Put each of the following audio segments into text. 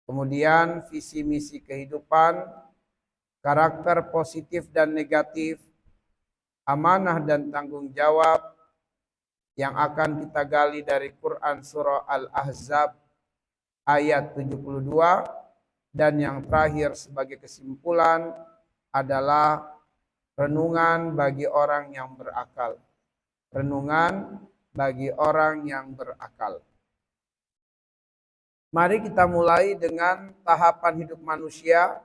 kemudian visi misi kehidupan, karakter positif dan negatif, amanah dan tanggung jawab yang akan kita gali dari Quran surah Al-Ahzab ayat 72, dan yang terakhir sebagai kesimpulan adalah renungan bagi orang yang berakal. Renungan bagi orang yang berakal. Mari kita mulai dengan tahapan hidup manusia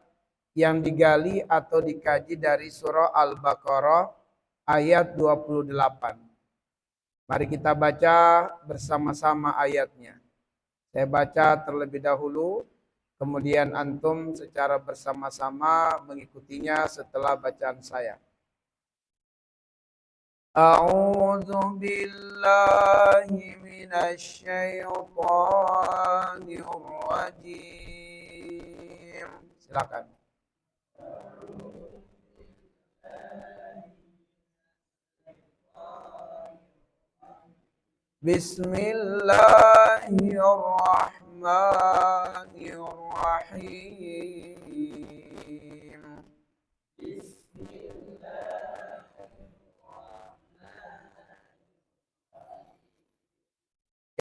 yang digali atau dikaji dari surah Al-Baqarah ayat 28. Mari kita baca bersama-sama ayatnya. Saya baca terlebih dahulu, kemudian antum secara bersama-sama mengikutinya setelah bacaan saya. A'udzu billahi minasy syaithanir rajim. Silakan. Bismillahirrahmanirrahim.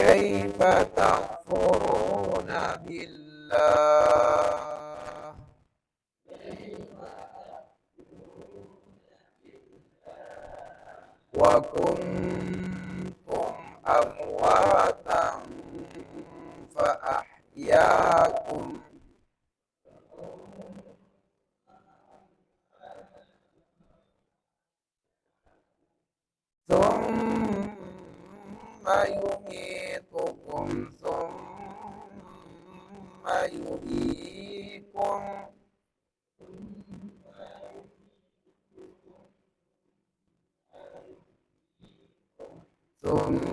Kaifa takfuruna billah wa kuntum amwatan fa ahyaakum thumma yumitukum thumma yuhyikum thumma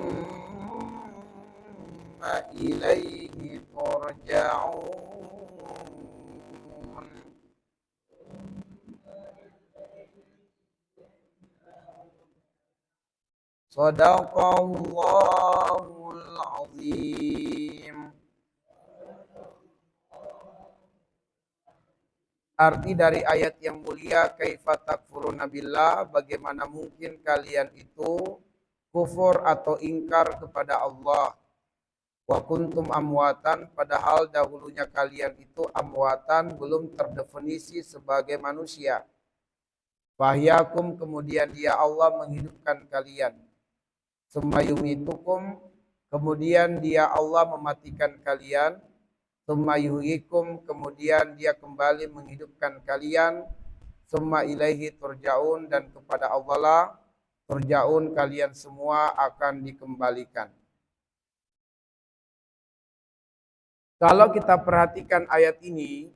ilaihi turja'un. Shadaqallahul azim. Arti dari ayat yang mulia, kaifa takfuruna billah, bagaimana mungkin kalian itu kufur atau ingkar kepada Allah. Wa kuntum amwatan, padahal dahulunya kalian itu amwatan, belum terdefinisi sebagai manusia. Fahyakum, kemudian dia Allah menghidupkan kalian. Tsumma yumitukum, kemudian dia Allah mematikan kalian. Tsumma yuhyikum, kemudian dia kembali menghidupkan kalian. Tsumma ilaihi turja'un, dan kepada Allah lah turja'un, kalian semua akan dikembalikan. Kalau kita perhatikan ayat ini,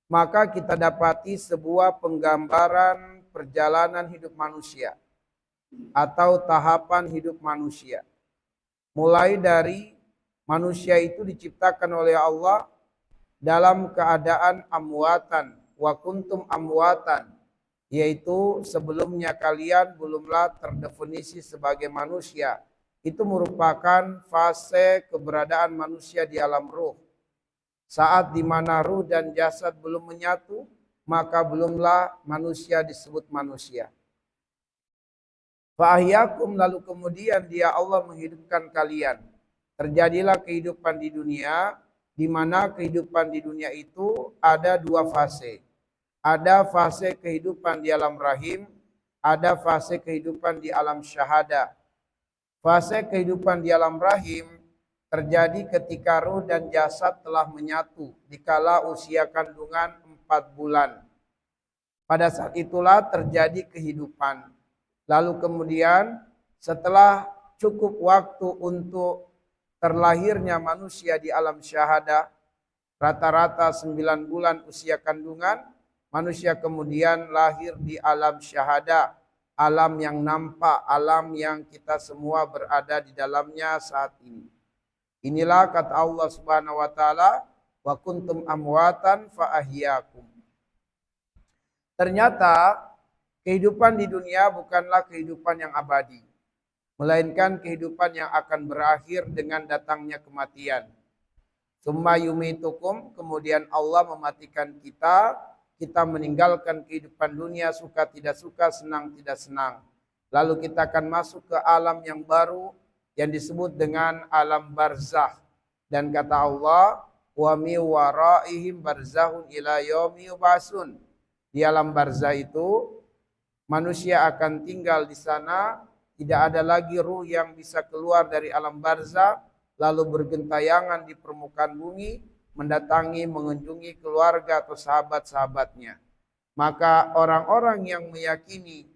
maka kita dapati sebuah penggambaran perjalanan hidup manusia atau tahapan hidup manusia. Mulai dari manusia itu diciptakan oleh Allah dalam keadaan amwatan, wa kuntum amwatan, yaitu sebelumnya kalian belumlah terdefinisi sebagai manusia. Itu merupakan fase keberadaan manusia di alam ruh. Saat di mana ruh dan jasad belum menyatu, maka belumlah manusia disebut manusia. Fa'ahyakum, lalu kemudian dia Allah menghidupkan kalian. Terjadilah kehidupan di dunia, di mana kehidupan di dunia itu ada dua fase. Ada fase kehidupan di alam rahim, ada fase kehidupan di alam syahada. Fase kehidupan di alam rahim terjadi ketika ruh dan jasad telah menyatu, dikala usia kandungan 4 bulan. Pada saat itulah terjadi kehidupan. Lalu kemudian setelah cukup waktu untuk terlahirnya manusia di alam syahada, rata-rata 9 bulan usia kandungan, manusia kemudian lahir di alam syahada, alam yang nampak, alam yang kita semua berada di dalamnya saat ini. Inilah kata Allah Subhanahu wa taala, wa kuntum amwatan fa ahyakum. Ternyata kehidupan di dunia bukanlah kehidupan yang abadi, melainkan kehidupan yang akan berakhir dengan datangnya kematian. Summa yumitukum, kemudian Allah mematikan kita, kita meninggalkan kehidupan dunia, suka tidak suka, senang tidak senang. Lalu kita akan masuk ke alam yang baru yang disebut dengan alam barzakh. Dan kata Allah, wa mi waraihim barzakhun ila yaumi yub'atsun. Di alam barzakh itu manusia akan tinggal di sana, tidak ada lagi ruh yang bisa keluar dari alam barzakh lalu bergentayangan di permukaan bumi mendatangi mengunjungi keluarga atau sahabat-sahabatnya. Maka orang-orang yang meyakini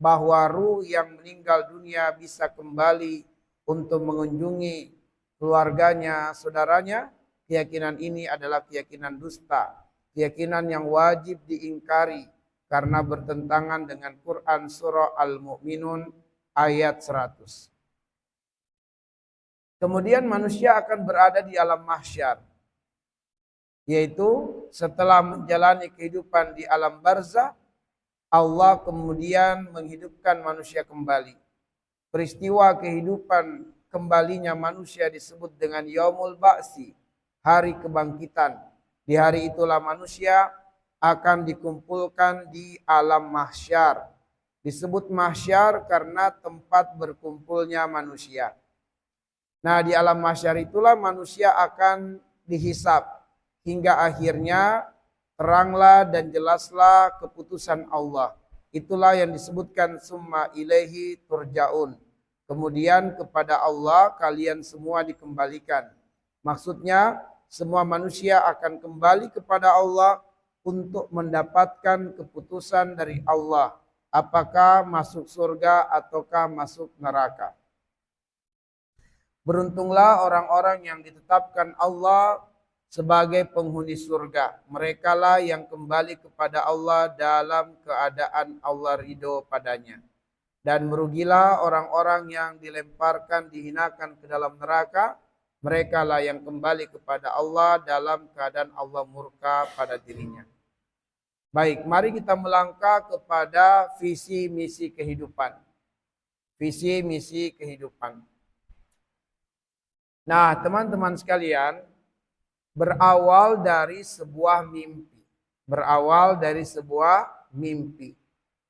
bahwa ruh yang meninggal dunia bisa kembali untuk mengunjungi keluarganya, saudaranya, keyakinan ini adalah keyakinan dusta, keyakinan yang wajib diingkari karena bertentangan dengan Quran surah Al-Mu'minun ayat 100. Kemudian manusia akan berada di alam mahsyar, yaitu setelah menjalani kehidupan di alam barzakh, Allah kemudian menghidupkan manusia kembali. Peristiwa kehidupan kembalinya manusia disebut dengan Yaumul Ba'si, hari kebangkitan. Di hari itulah manusia akan dikumpulkan di alam mahsyar. Disebut mahsyar karena tempat berkumpulnya manusia. Nah, di alam mahsyar itulah manusia akan dihisab hingga akhirnya teranglah dan jelaslah keputusan Allah. Itulah yang disebutkan summa ilaihi turja'un. Kemudian kepada Allah kalian semua dikembalikan. Maksudnya semua manusia akan kembali kepada Allah untuk mendapatkan keputusan dari Allah. Apakah masuk surga ataukah masuk neraka. Beruntunglah orang-orang yang ditetapkan Allah sebagai penghuni surga. Merekalah yang kembali kepada Allah dalam keadaan Allah ridho padanya. Dan merugilah orang-orang yang dilemparkan, dihinakan ke dalam neraka. Merekalah yang kembali kepada Allah dalam keadaan Allah murka pada dirinya. Baik, mari kita melangkah kepada visi misi kehidupan. Visi misi kehidupan. Nah, teman-teman sekalian, berawal dari sebuah mimpi. Berawal dari sebuah mimpi.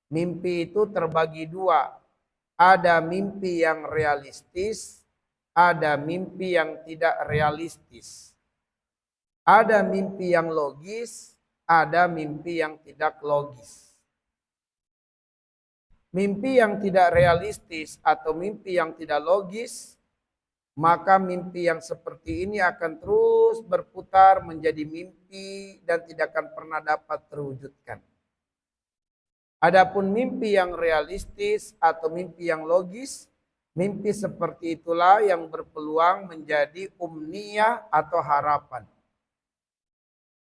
Mimpi itu terbagi dua. Ada mimpi yang realistis, ada mimpi yang tidak realistis. Ada mimpi yang logis, ada mimpi yang tidak logis. Mimpi yang tidak realistis atau mimpi yang tidak logis, maka mimpi yang seperti ini akan terus berputar menjadi mimpi dan tidak akan pernah dapat terwujudkan. Adapun mimpi yang realistis atau mimpi yang logis, mimpi seperti itulah yang berpeluang menjadi umniyah atau harapan.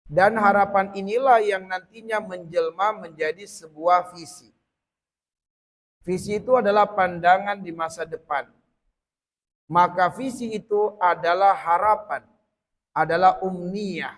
Dan harapan inilah yang nantinya menjelma menjadi sebuah visi. Visi itu adalah pandangan di masa depan. Maka visi itu adalah harapan, adalah umniyah.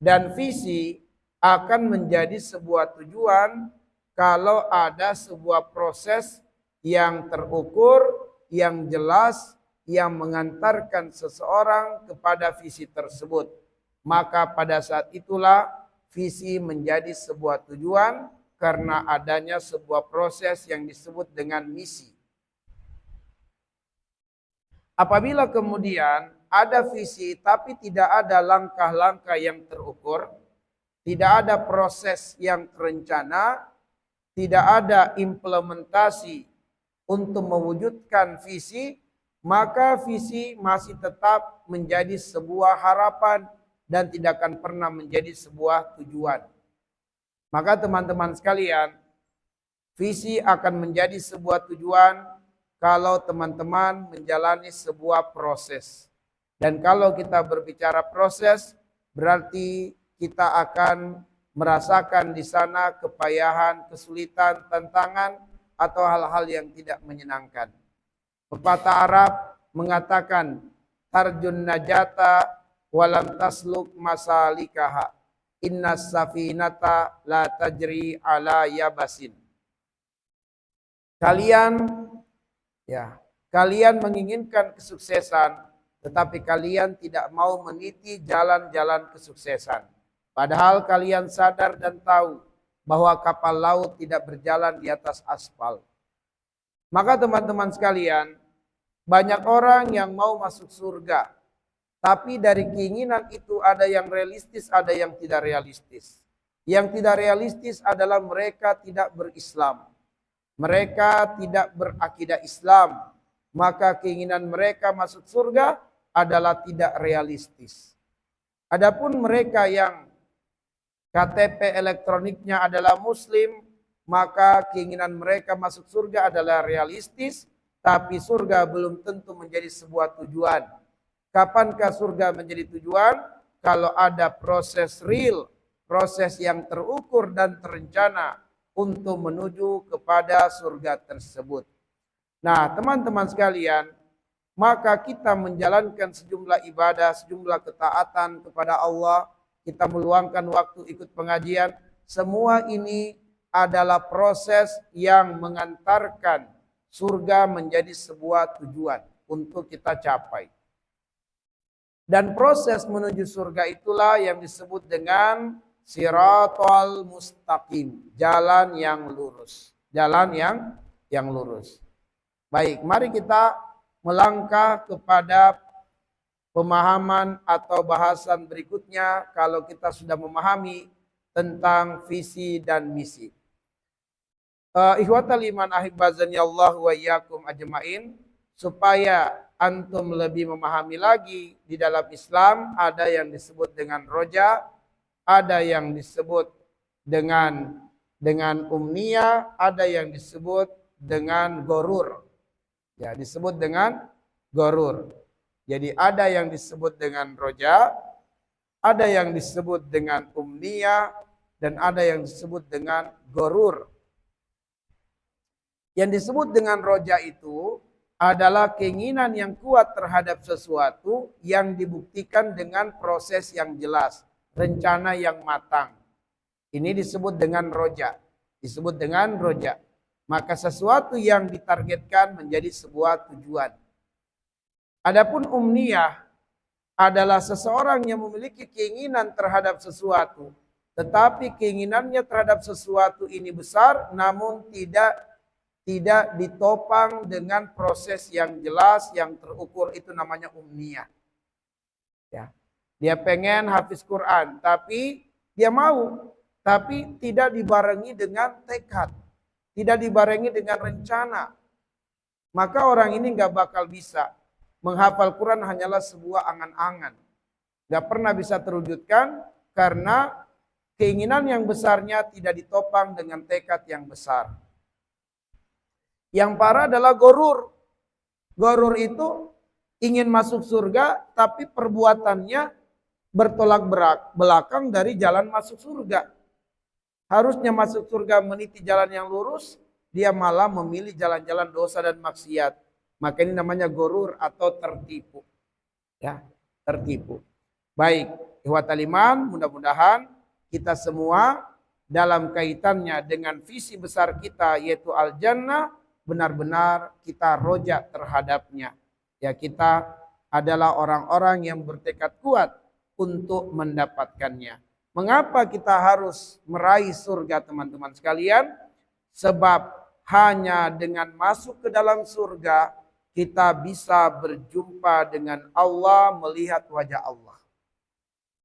Dan visi akan menjadi sebuah tujuan kalau ada sebuah proses yang terukur, yang jelas, yang mengantarkan seseorang kepada visi tersebut. Maka pada saat itulah visi menjadi sebuah tujuan karena adanya sebuah proses yang disebut dengan misi. Apabila kemudian ada visi tapi tidak ada langkah-langkah yang terukur, tidak ada proses yang terencana, tidak ada implementasi untuk mewujudkan visi, maka visi masih tetap menjadi sebuah harapan dan tidak akan pernah menjadi sebuah tujuan. Maka teman-teman sekalian, visi akan menjadi sebuah tujuan kalau teman-teman menjalani sebuah proses. Dan kalau kita berbicara proses, berarti kita akan merasakan di sana kepayahan, kesulitan, tantangan, atau hal-hal yang tidak menyenangkan. Pepatah Arab mengatakan, tarjun najata walam tasluk masalikaha, inna safinata la tajri ala yabasin. Kalian menginginkan kesuksesan, tetapi kalian tidak mau meniti jalan-jalan kesuksesan. Padahal kalian sadar dan tahu bahwa kapal laut tidak berjalan di atas aspal. Maka teman-teman sekalian, banyak orang yang mau masuk surga, tapi dari keinginan itu ada yang realistis, ada yang tidak realistis. Yang tidak realistis adalah mereka tidak berislam. Mereka tidak berakidah Islam. Maka keinginan mereka masuk surga adalah tidak realistis. Adapun mereka yang KTP elektroniknya adalah Muslim, maka keinginan mereka masuk surga adalah realistis, tapi surga belum tentu menjadi sebuah tujuan. Kapankah surga menjadi tujuan? Kalau ada proses real, proses yang terukur dan terencana untuk menuju kepada surga tersebut. Nah, teman-teman sekalian, maka kita menjalankan sejumlah ibadah, sejumlah ketaatan kepada Allah, kita meluangkan waktu ikut pengajian, semua ini adalah proses yang mengantarkan surga menjadi sebuah tujuan untuk kita capai. Dan proses menuju surga itulah yang disebut dengan Shiratal Mustaqim, jalan yang lurus. Jalan yang lurus. Baik, mari kita melangkah kepada pemahaman atau bahasan berikutnya kalau kita sudah memahami tentang visi dan misi. Ikhwatal iman ahibazani Allah wa iyyakum ajmain, supaya antum lebih memahami lagi di dalam Islam ada yang disebut dengan roja, ada yang disebut dengan umniyah, ada yang disebut dengan gorur. Ya, disebut dengan gorur. Jadi ada yang disebut dengan roja, ada yang disebut dengan umniyah, dan ada yang disebut dengan gorur. Yang disebut dengan roja itu adalah keinginan yang kuat terhadap sesuatu yang dibuktikan dengan proses yang jelas, rencana yang matang. Ini disebut dengan roja. Disebut dengan roja. Maka sesuatu yang ditargetkan menjadi sebuah tujuan. Adapun umniyah adalah seseorang yang memiliki keinginan terhadap sesuatu, tetapi keinginannya terhadap sesuatu ini besar, namun tidak ditopang dengan proses yang jelas, yang terukur, itu namanya umniyah. Ya. Dia pengen hafiz Quran, tapi dia mau, tapi tidak dibarengi dengan tekad, tidak dibarengi dengan rencana. Maka orang ini nggak bakal bisa. Menghafal Quran hanyalah sebuah angan-angan. Nggak pernah bisa terwujudkan karena keinginan yang besarnya tidak ditopang dengan tekad yang besar. Yang parah adalah gorur. Gorur itu ingin masuk surga, tapi perbuatannya bertolak belakang dari jalan masuk surga. Harusnya masuk surga meniti jalan yang lurus, dia malah memilih jalan-jalan dosa dan maksiat. Maka ini namanya gorur atau tertipu. Ya, tertipu. Baik, ikhwatal iman, mudah-mudahan kita semua dalam kaitannya dengan visi besar kita yaitu al-jannah, benar-benar kita roja terhadapnya. Ya, kita adalah orang-orang yang bertekad kuat untuk mendapatkannya. Mengapa kita harus meraih surga, teman-teman sekalian? Sebab hanya dengan masuk ke dalam surga kita bisa berjumpa dengan Allah, melihat wajah Allah.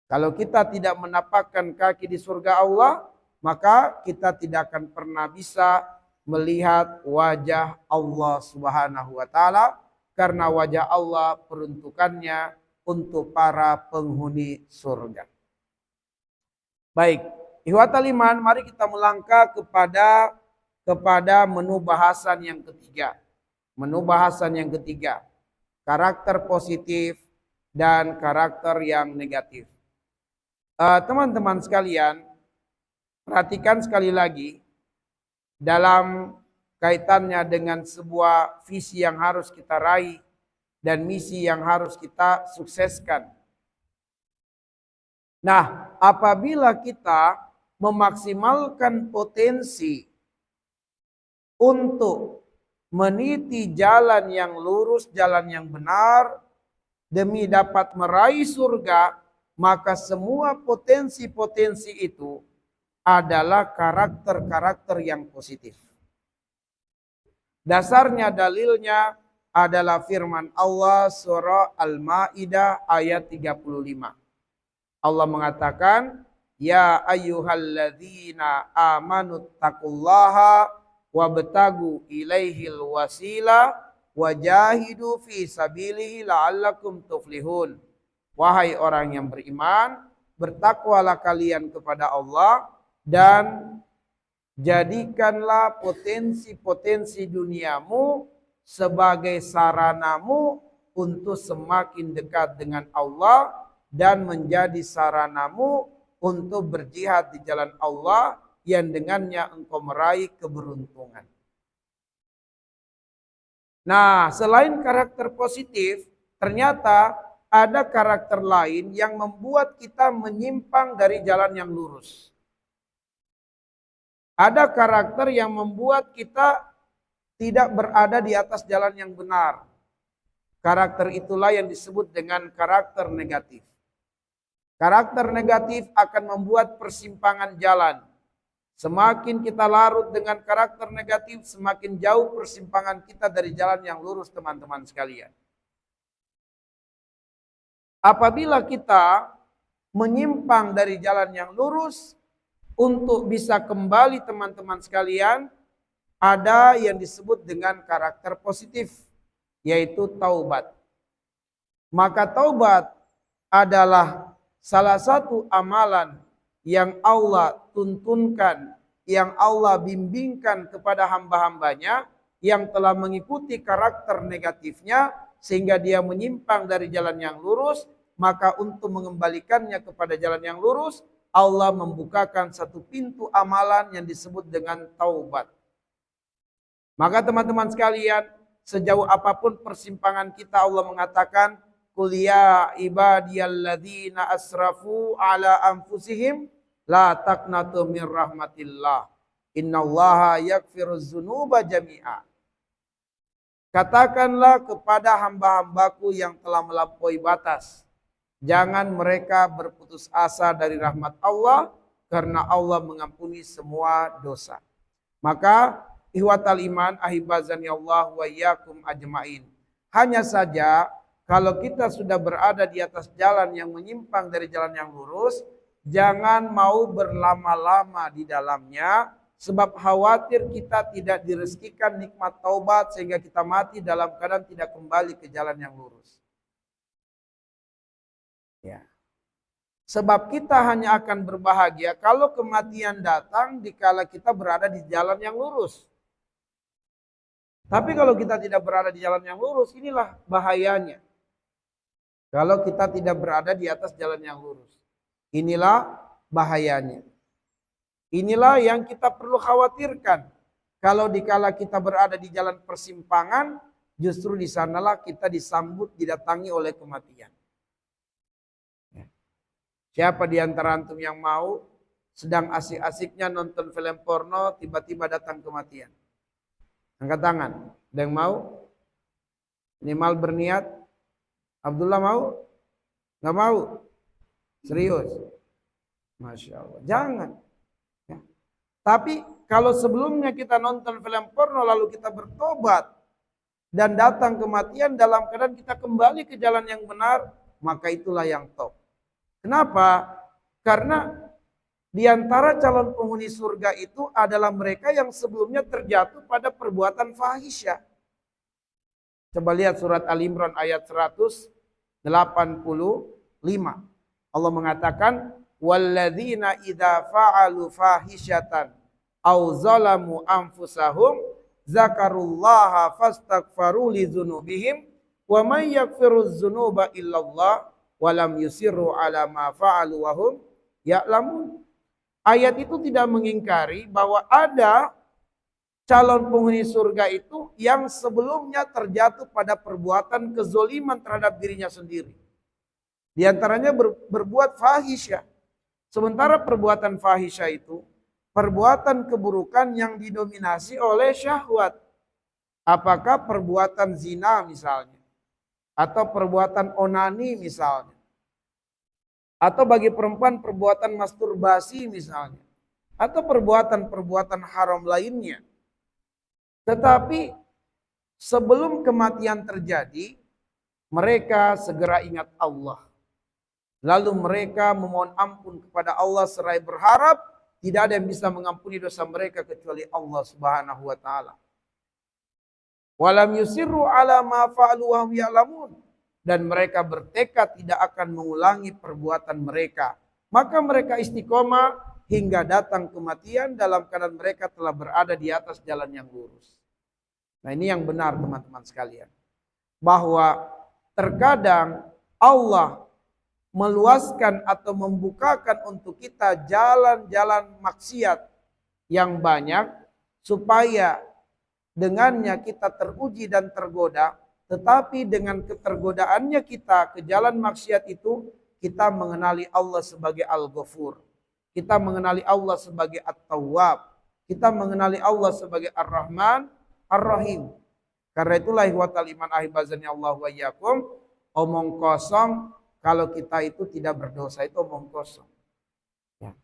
Kalau kita tidak menapakkan kaki di surga Allah, maka kita tidak akan pernah bisa melihat wajah Allah Subhanahu wa taala, karena wajah Allah peruntukannya untuk para penghuni surga. Baik, ikhwatal iman, mari kita melangkah kepada menu bahasan yang ketiga. Menu bahasan yang ketiga, karakter positif dan karakter yang negatif. Teman-teman sekalian, perhatikan sekali lagi dalam kaitannya dengan sebuah visi yang harus kita raih dan misi yang harus kita sukseskan. Nah, apabila kita memaksimalkan potensi untuk meniti jalan yang lurus, jalan yang benar, demi dapat meraih surga, maka semua potensi-potensi itu adalah karakter-karakter yang positif. Dasarnya dalilnya adalah firman Allah surah Al-Maidah ayat 35. Allah mengatakan, ya ayyuhalladzina amanu taqullaha wabtagu ilaihil wasila wajahidu fi sabilihi la'allakum tuflihun. Wahai orang yang beriman, bertakwalah kalian kepada Allah dan jadikanlah potensi-potensi duniamu sebagai saranamu untuk semakin dekat dengan Allah dan menjadi saranamu untuk berjihad di jalan Allah yang dengannya engkau meraih keberuntungan. Nah, selain karakter positif, ternyata ada karakter lain yang membuat kita menyimpang dari jalan yang lurus. Ada karakter yang membuat kita tidak berada di atas jalan yang benar. Karakter itulah yang disebut dengan karakter negatif. Karakter negatif akan membuat persimpangan jalan. Semakin kita larut dengan karakter negatif, semakin jauh persimpangan kita dari jalan yang lurus, teman-teman sekalian. Apabila kita menyimpang dari jalan yang lurus, untuk bisa kembali teman-teman sekalian, ada yang disebut dengan karakter positif, yaitu taubat. Maka taubat adalah salah satu amalan yang Allah tuntunkan, yang Allah bimbingkan kepada hamba-hambanya yang telah mengikuti karakter negatifnya sehingga dia menyimpang dari jalan yang lurus. Maka untuk mengembalikannya kepada jalan yang lurus, Allah membukakan satu pintu amalan yang disebut dengan taubat. Maka teman-teman sekalian, sejauh apapun persimpangan kita, Allah mengatakan, qul ya ibadiyalladzina asrafu ala anfusihim la taqnatu min rahmatillah innallaha yaghfiruz dzunuba jami'a. Katakanlah kepada hamba-hambaku yang telah melampaui batas, jangan mereka berputus asa dari rahmat Allah, karena Allah mengampuni semua dosa. Maka ihwatal iman ahibazani Allah wa iyyakum ajmain. Hanya saja kalau kita sudah berada di atas jalan yang menyimpang dari jalan yang lurus, jangan mau berlama-lama di dalamnya, sebab khawatir kita tidak direzekikan nikmat taubat sehingga kita mati dalam keadaan tidak kembali ke jalan yang lurus. Ya. Sebab kita hanya akan berbahagia kalau kematian datang dikala kita berada di jalan yang lurus. Tapi kalau kita tidak berada di jalan yang lurus, inilah bahayanya. Kalau kita tidak berada di atas jalan yang lurus, inilah bahayanya. Inilah yang kita perlu khawatirkan. Kalau dikala kita berada di jalan persimpangan, justru di sanalah kita disambut, didatangi oleh kematian. Siapa di antara antum yang mau sedang asik-asiknya nonton film porno, tiba-tiba datang kematian? Angkat tangan. Ada yang mau? Minimal berniat. Abdullah mau? Nggak mau? Serius? Masya Allah. Jangan. Ya. Tapi kalau sebelumnya kita nonton film porno lalu kita bertobat dan datang kematian dalam keadaan kita kembali ke jalan yang benar, maka itulah yang top. Kenapa? Karena di antara calon penghuni surga itu adalah mereka yang sebelumnya terjatuh pada perbuatan fahisyah. Coba lihat surat Al-Imran ayat 185. Allah mengatakan, walladzina idza fa'alu fahisyatan aw zalamu anfusahum zakarullaha fastaghfaru li dzunubihim wa may yaghfiruz dzunuba illallah walam yusirru ala ma fa'alu wa hum ya'lamun. Ayat itu tidak mengingkari bahwa ada calon penghuni surga itu yang sebelumnya terjatuh pada perbuatan kezoliman terhadap dirinya sendiri. Di antaranya berbuat fahisyah. Sementara perbuatan fahisyah itu perbuatan keburukan yang didominasi oleh syahwat. Apakah perbuatan zina misalnya? atau perbuatan onani misalnya, atau bagi perempuan perbuatan masturbasi misalnya, atau perbuatan-perbuatan haram lainnya. Tetapi sebelum kematian terjadi, mereka segera ingat Allah. Lalu mereka memohon ampun kepada Allah seraya berharap tidak ada yang bisa mengampuni dosa mereka kecuali Allah Subhanahu wa taala. Walam yusirru ala ma fa'alu wa hum ya'lamun, dan mereka bertekad tidak akan mengulangi perbuatan mereka. Maka mereka istiqomah hingga datang kematian dalam keadaan mereka telah berada di atas jalan yang lurus. Nah, ini yang benar teman-teman sekalian. Bahwa terkadang Allah meluaskan atau membukakan untuk kita jalan-jalan maksiat yang banyak supaya dengannya kita teruji dan tergoda, tetapi dengan ketergodaannya kita ke jalan maksiat itu, kita mengenali Allah sebagai Al-Ghafur. Kita mengenali Allah sebagai At-Tawwab. Kita mengenali Allah sebagai Ar-Rahman, Ar-Rahim. Karena itulah ihwatal iman ahibazani Allah wa iyyakum, omong kosong kalau kita itu tidak berdosa itu omong kosong. Ya.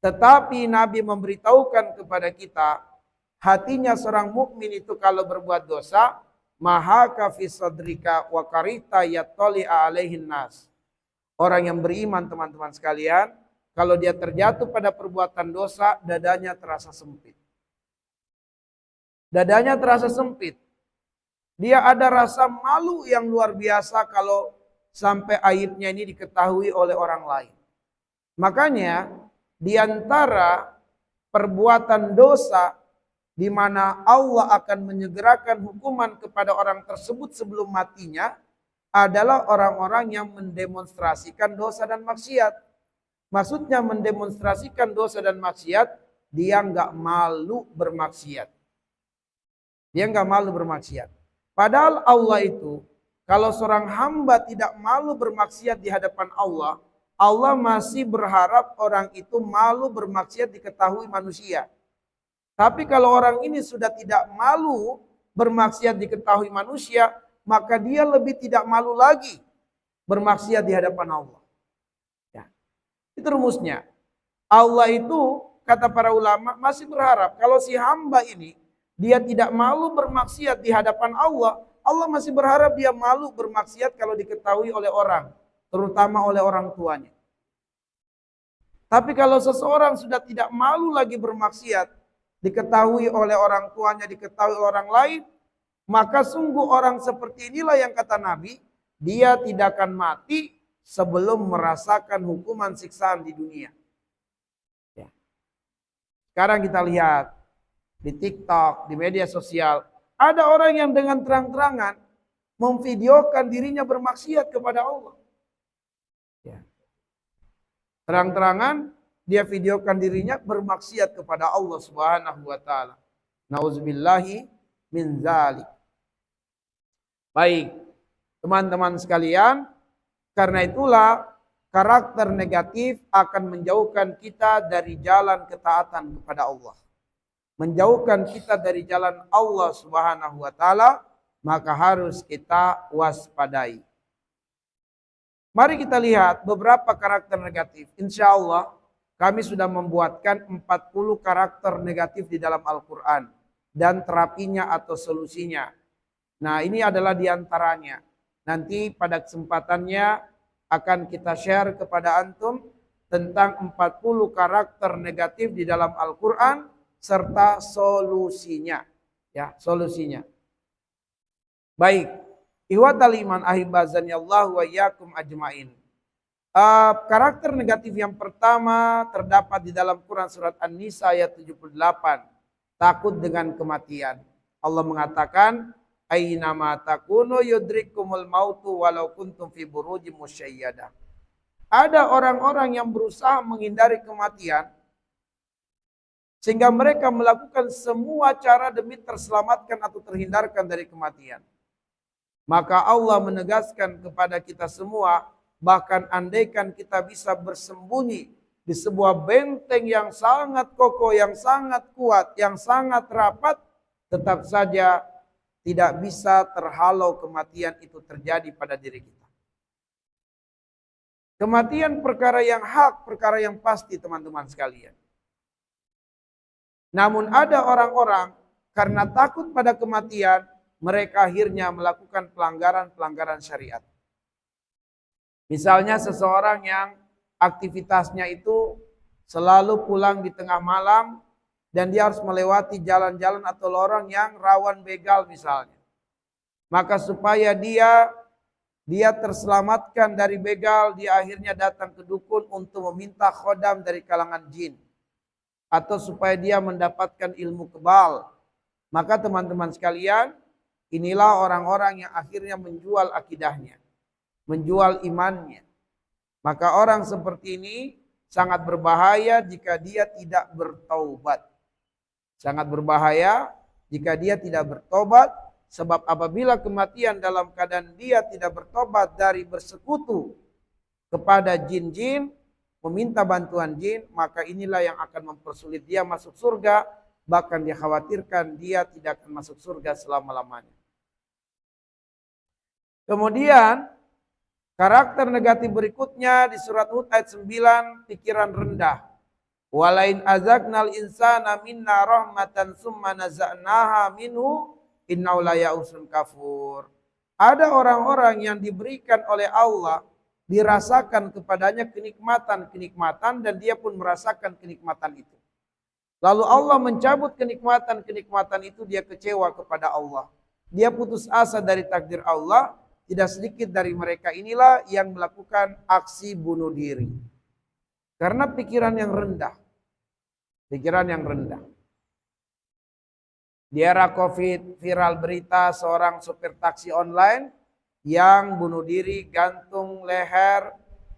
Tetapi Nabi memberitahukan kepada kita, hatinya seorang mukmin itu kalau berbuat dosa, mahaka fi sadrika wa karita yattali'a alaihin nas. Orang yang beriman teman-teman sekalian, kalau dia terjatuh pada perbuatan dosa, dadanya terasa sempit. Dadanya terasa sempit. Dia ada rasa malu yang luar biasa kalau sampai aibnya ini diketahui oleh orang lain. Makanya di antara perbuatan dosa di mana Allah akan menyegerakan hukuman kepada orang tersebut sebelum matinya adalah orang-orang yang mendemonstrasikan dosa dan maksiat. Maksudnya mendemonstrasikan dosa dan maksiat, dia nggak malu bermaksiat. Dia nggak malu bermaksiat. Padahal Allah itu, kalau seorang hamba tidak malu bermaksiat di hadapan Allah, Allah masih berharap orang itu malu bermaksiat diketahui manusia. Tapi kalau orang ini sudah tidak malu bermaksiat diketahui manusia, maka dia lebih tidak malu lagi bermaksiat di hadapan Allah. Ya. Itu rumusnya. Allah itu, kata para ulama, masih berharap kalau si hamba ini dia tidak malu bermaksiat di hadapan Allah, Allah masih berharap dia malu bermaksiat kalau diketahui oleh orang, terutama oleh orang tuanya. Tapi kalau seseorang sudah tidak malu lagi bermaksiat, diketahui oleh orang tuanya, diketahui oleh orang lain, maka sungguh orang seperti inilah yang kata Nabi, dia tidak akan mati sebelum merasakan hukuman siksaan di dunia. Ya. Sekarang kita lihat di TikTok, di media sosial, ada orang yang dengan terang-terangan memvideokan dirinya bermaksiat kepada Allah. Ya. Terang-terangan dia videokan dirinya bermaksiat kepada Allah Subhanahu wa taala. Nauzubillahi min dzalik. Baik, teman-teman sekalian, karena itulah karakter negatif akan menjauhkan kita dari jalan ketaatan kepada Allah. Menjauhkan kita dari jalan Allah Subhanahu wa taala, maka harus kita waspadai. Mari kita lihat beberapa karakter negatif. Insya Allah kami sudah membuatkan 40 karakter negatif di dalam Al-Quran dan terapinya atau solusinya. Nah, ini adalah diantaranya. Nanti pada kesempatannya akan kita share kepada antum tentang 40 karakter negatif di dalam Al-Quran serta solusinya. Ya, solusinya. Baik, ihwatal iman ahibazani Allah wa iyyakum ajmain. Karakter negatif yang pertama terdapat di dalam Quran surat An-Nisa ayat 78. Takut dengan kematian. Allah mengatakan, aina ma takunu yudrikumul mautu walau kuntum fi burujim musyayyadah. Ada orang-orang yang berusaha menghindari kematian sehingga mereka melakukan semua cara demi terselamatkan atau terhindarkan dari kematian. Maka Allah menegaskan kepada kita semua, bahkan andaikan kita bisa bersembunyi di sebuah benteng yang sangat kokoh, yang sangat kuat, yang sangat rapat, tetap saja tidak bisa terhalau kematian itu terjadi pada diri kita. Kematian perkara yang hak, perkara yang pasti teman-teman sekalian. Namun ada orang-orang karena takut pada kematian, mereka akhirnya melakukan pelanggaran-pelanggaran syariat. Misalnya seseorang yang aktivitasnya itu selalu pulang di tengah malam dan dia harus melewati jalan-jalan atau lorong yang rawan begal misalnya. Maka supaya dia terselamatkan dari begal, dia akhirnya datang ke dukun untuk meminta khodam dari kalangan jin. Atau supaya dia mendapatkan ilmu kebal. Maka teman-teman sekalian, inilah orang-orang yang akhirnya menjual akidahnya. Menjual imannya. Maka orang seperti ini sangat berbahaya jika dia tidak bertaubat. Sangat berbahaya jika dia tidak bertobat. Sebab apabila kematian dalam keadaan dia tidak bertobat dari bersekutu kepada jin-jin, meminta bantuan jin, maka inilah yang akan mempersulit dia masuk surga. Bahkan dikhawatirkan dia tidak akan masuk surga selama-lamanya. Kemudian karakter negatif berikutnya di surat Hud ayat 9, pikiran rendah. Walain azaqnal insana minna rahmatan summa naza'naha minhu innahu layausun kafur. Ada orang-orang yang diberikan oleh Allah, dirasakan kepadanya kenikmatan-kenikmatan dan dia pun merasakan kenikmatan itu. Lalu Allah mencabut kenikmatan-kenikmatan itu, dia kecewa kepada Allah. Dia putus asa dari takdir Allah. Tidak sedikit dari mereka inilah yang melakukan aksi bunuh diri. Karena pikiran yang rendah. Pikiran yang rendah. Di era Covid, viral berita seorang supir taksi online yang bunuh diri gantung leher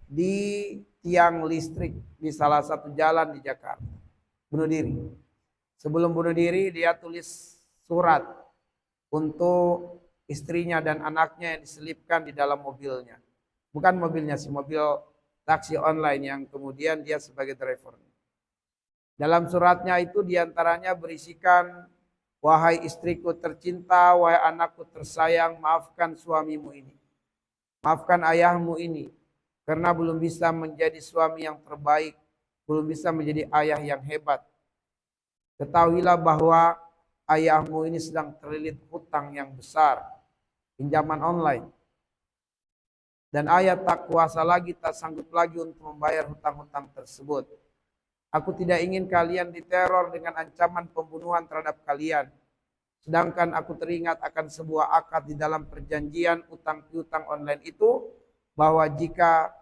di tiang listrik di salah satu jalan di Jakarta. Bunuh diri. Sebelum bunuh diri dia tulis surat untuk istrinya dan anaknya yang diselipkan di dalam mobilnya. Bukan mobilnya sih, mobil taksi online yang kemudian dia sebagai driver. Dalam suratnya itu diantaranya berisikan, wahai istriku tercinta, wahai anakku tersayang, maafkan suamimu ini. Maafkan ayahmu ini. Karena belum bisa menjadi suami yang terbaik. Belum bisa menjadi ayah yang hebat. Ketahuilah bahwa ayahmu ini sedang terlilit hutang yang besar. Pinjaman online. Dan ayah tak kuasa lagi, tak sanggup lagi untuk membayar hutang-hutang tersebut. Aku tidak ingin kalian diteror dengan ancaman pembunuhan terhadap kalian. Sedangkan aku teringat akan sebuah akad di dalam perjanjian utang piutang online itu, bahwa jika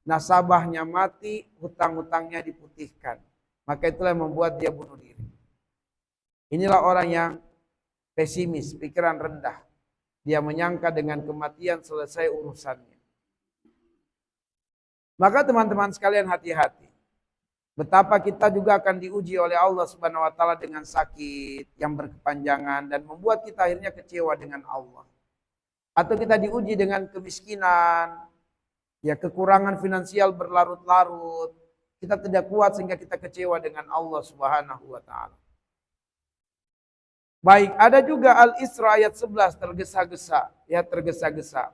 nasabahnya mati, hutang-hutangnya diputihkan. Maka itulah yang membuat dia bunuh diri. Inilah orang yang pesimis, pikiran rendah. Dia menyangka dengan kematian selesai urusannya. Maka teman-teman sekalian hati-hati. Betapa kita juga akan diuji oleh Allah Subhanahu wa taala dengan sakit yang berkepanjangan dan membuat kita akhirnya kecewa dengan Allah. Atau kita diuji dengan kemiskinan, ya kekurangan finansial berlarut-larut. Kita tidak kuat sehingga kita kecewa dengan Allah Subhanahu wa taala. Baik, ada juga Al-Isra ayat 11 tergesa-gesa, ya tergesa-gesa.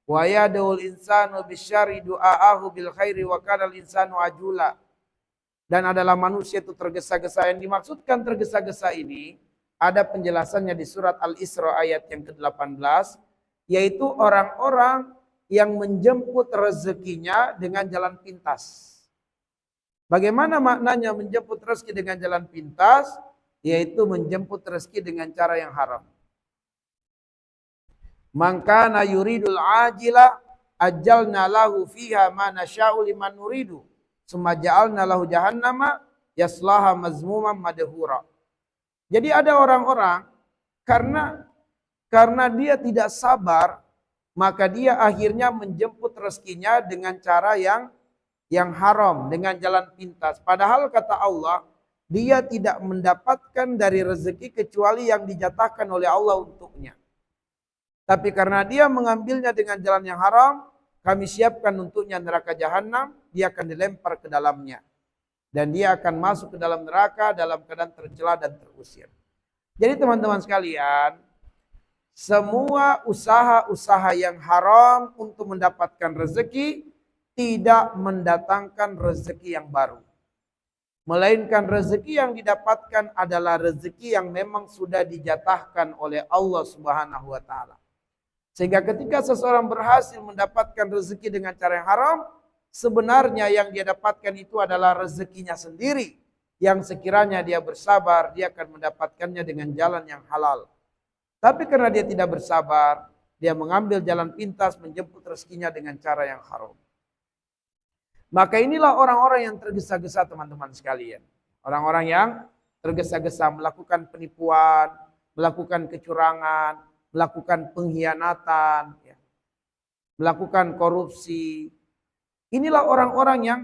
Wa yadul insanu bisyarri du'aahu bil khairi wa kana al-insanu ajula. Dan adalah manusia itu tergesa-gesa. Yang dimaksudkan tergesa-gesa ini ada penjelasannya di surat Al-Isra ayat yang ke-18, yaitu orang-orang yang menjemput rezekinya dengan jalan pintas. Bagaimana maknanya menjemput rezeki dengan jalan pintas? Yaitu menjemput rezeki dengan cara yang haram. Man kana yuridul ajila ajjalna lahu fiha ma nasya'u liman nuridu. Summa ja'alna lahu jahannama yaslaha mazmuman madhura. Jadi ada orang-orang karena dia tidak sabar, maka dia akhirnya menjemput rezekinya dengan cara yang haram, dengan jalan pintas. Padahal kata Allah, dia tidak mendapatkan dari rezeki kecuali yang dijatahkan oleh Allah untuknya. Tapi karena dia mengambilnya dengan jalan yang haram, kami siapkan untuknya neraka jahanam, dia akan dilempar ke dalamnya. Dan dia akan masuk ke dalam neraka dalam keadaan tercela dan terusir. Jadi teman-teman sekalian, semua usaha-usaha yang haram untuk mendapatkan rezeki tidak mendatangkan rezeki yang baru. Melainkan rezeki yang didapatkan adalah rezeki yang memang sudah dijatahkan oleh Allah Subhanahu wa taala. Sehingga ketika seseorang berhasil mendapatkan rezeki dengan cara yang haram, sebenarnya yang dia dapatkan itu adalah rezekinya sendiri. Yang sekiranya dia bersabar, dia akan mendapatkannya dengan jalan yang halal. Tapi karena dia tidak bersabar, dia mengambil jalan pintas menjemput rezekinya dengan cara yang haram. Maka inilah orang-orang yang tergesa-gesa teman-teman sekalian. Orang-orang yang tergesa-gesa melakukan penipuan, melakukan kecurangan, melakukan pengkhianatan, melakukan korupsi. Inilah orang-orang yang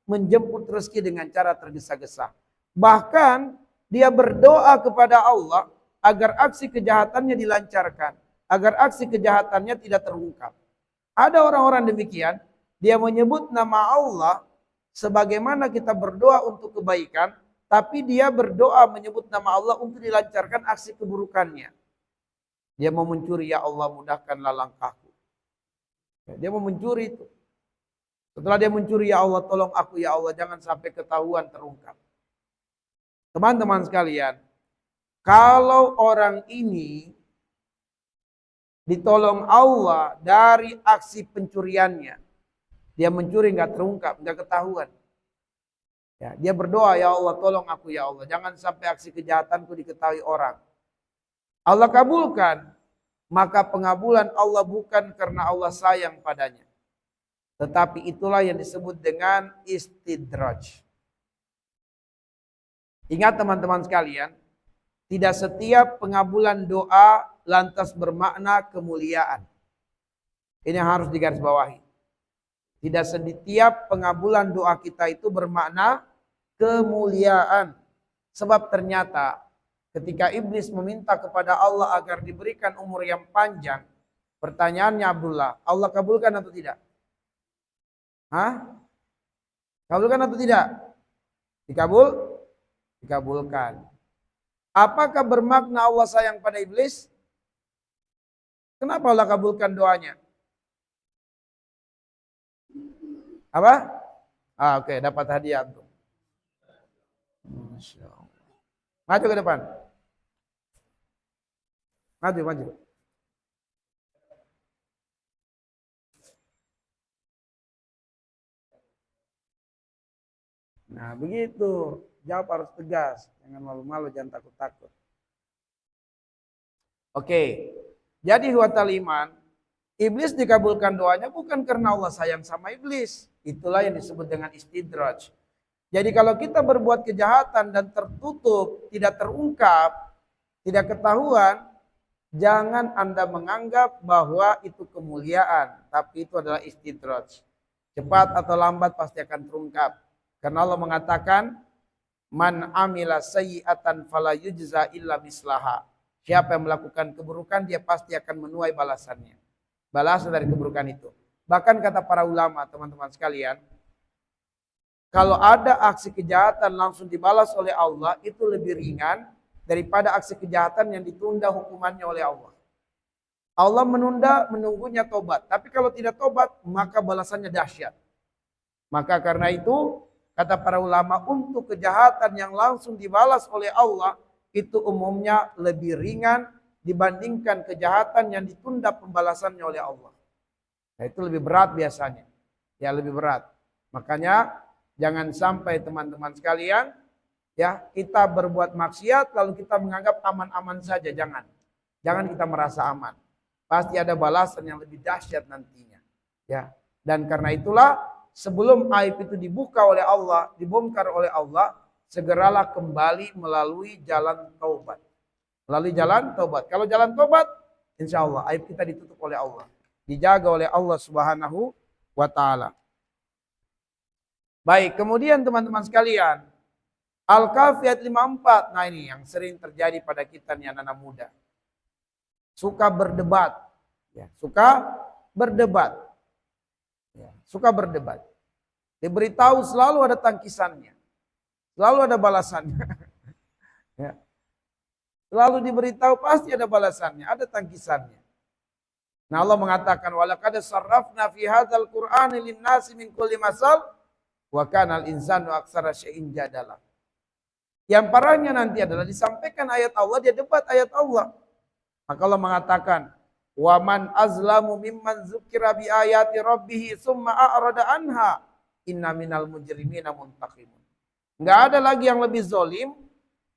menjemput rezeki dengan cara tergesa-gesa. Bahkan dia berdoa kepada Allah agar aksi kejahatannya dilancarkan, agar aksi kejahatannya tidak terungkap. Ada orang-orang demikian, dia menyebut nama Allah sebagaimana kita berdoa untuk kebaikan, tapi dia berdoa menyebut nama Allah untuk dilancarkan aksi keburukannya. Dia mau mencuri, ya Allah mudahkanlah langkahku. Dia mau mencuri itu. Setelah dia mencuri, ya Allah tolong aku, ya Allah jangan sampai ketahuan terungkap. Teman-teman sekalian, kalau orang ini ditolong Allah dari aksi pencuriannya, dia mencuri nggak terungkap, nggak ketahuan. Ya, dia berdoa, ya Allah tolong aku ya Allah, jangan sampai aksi kejahatanku diketahui orang. Allah kabulkan, maka pengabulan Allah bukan karena Allah sayang padanya. Tetapi itulah yang disebut dengan istidraj. Ingat teman-teman sekalian, tidak setiap pengabulan doa lantas bermakna kemuliaan. Ini harus digarisbawahi. Tidak setiap pengabulan doa kita itu bermakna kemuliaan. Sebab ternyata ketika iblis meminta kepada Allah agar diberikan umur yang panjang, pertanyaannya Abdullah, Allah kabulkan atau tidak? Hah? Kabulkan atau tidak? Dikabulkan. Apakah bermakna Allah sayang pada iblis? Kenapa Allah kabulkan doanya? Apa? Oke, dapat hadiah tuh. Masya Allah. Maju ke depan. Maju. Nah, begitu. Jawab harus tegas. Jangan malu-malu, jangan takut-takut. Oke. Jadi huwatal iman, iblis dikabulkan doanya bukan karena Allah sayang sama iblis. Itulah yang disebut dengan istidraj. Jadi kalau kita berbuat kejahatan dan tertutup, tidak terungkap, tidak ketahuan, jangan Anda menganggap bahwa itu kemuliaan, tapi itu adalah istidraj. Cepat atau lambat pasti akan terungkap. Karena Allah mengatakan, man amila sayyi'atan fala yujza illa mislaha. Siapa yang melakukan keburukan, dia pasti akan menuai balasannya. Balasan dari keburukan itu. Bahkan kata para ulama, teman-teman sekalian, kalau ada aksi kejahatan langsung dibalas oleh Allah, itu lebih ringan daripada aksi kejahatan yang ditunda hukumannya oleh Allah. Allah menunggunya tobat. Tapi kalau tidak tobat, maka balasannya dahsyat. Maka karena itu, kata para ulama, untuk kejahatan yang langsung dibalas oleh Allah, itu umumnya lebih ringan dibandingkan kejahatan yang ditunda pembalasannya oleh Allah. Nah, itu lebih berat biasanya. Ya, lebih berat. Makanya jangan sampai teman-teman sekalian, ya, kita berbuat maksiat lalu kita menganggap aman-aman saja. Jangan kita merasa aman. Pasti ada balasan yang lebih dahsyat nantinya. Ya, dan karena itulah sebelum aib itu dibuka oleh Allah, dibongkar oleh Allah, segeralah kembali melalui jalan taubat. Melalui jalan taubat. Kalau jalan taubat, insya Allah aib kita ditutup oleh Allah, dijaga oleh Allah Subhanahu wa taala. Baik, kemudian teman-teman sekalian, Al-Kahfi ayat 54. Nah, ini yang sering terjadi pada kita nih anak-anak muda. Suka berdebat. Ya, suka berdebat. Ya, suka berdebat. Diberitahu selalu ada tangkisannya. Selalu ada balasannya. Ya. Selalu diberitahu pasti ada balasannya, ada tangkisannya. Nah Allah mengatakan walaqad sarrafna fi hadzal qur'ani lin-nasi min kulli masal wa kana al-insanu aktsara syai'in jadala. Yang parahnya nanti adalah disampaikan ayat Allah, dia debat ayat Allah. Maka Allah mengatakan, wa man azlamu mimman dzukira bi ayati rabbih tsumma a'rada anha inna minal mujrimina muntaqimun. Enggak ada lagi yang lebih zalim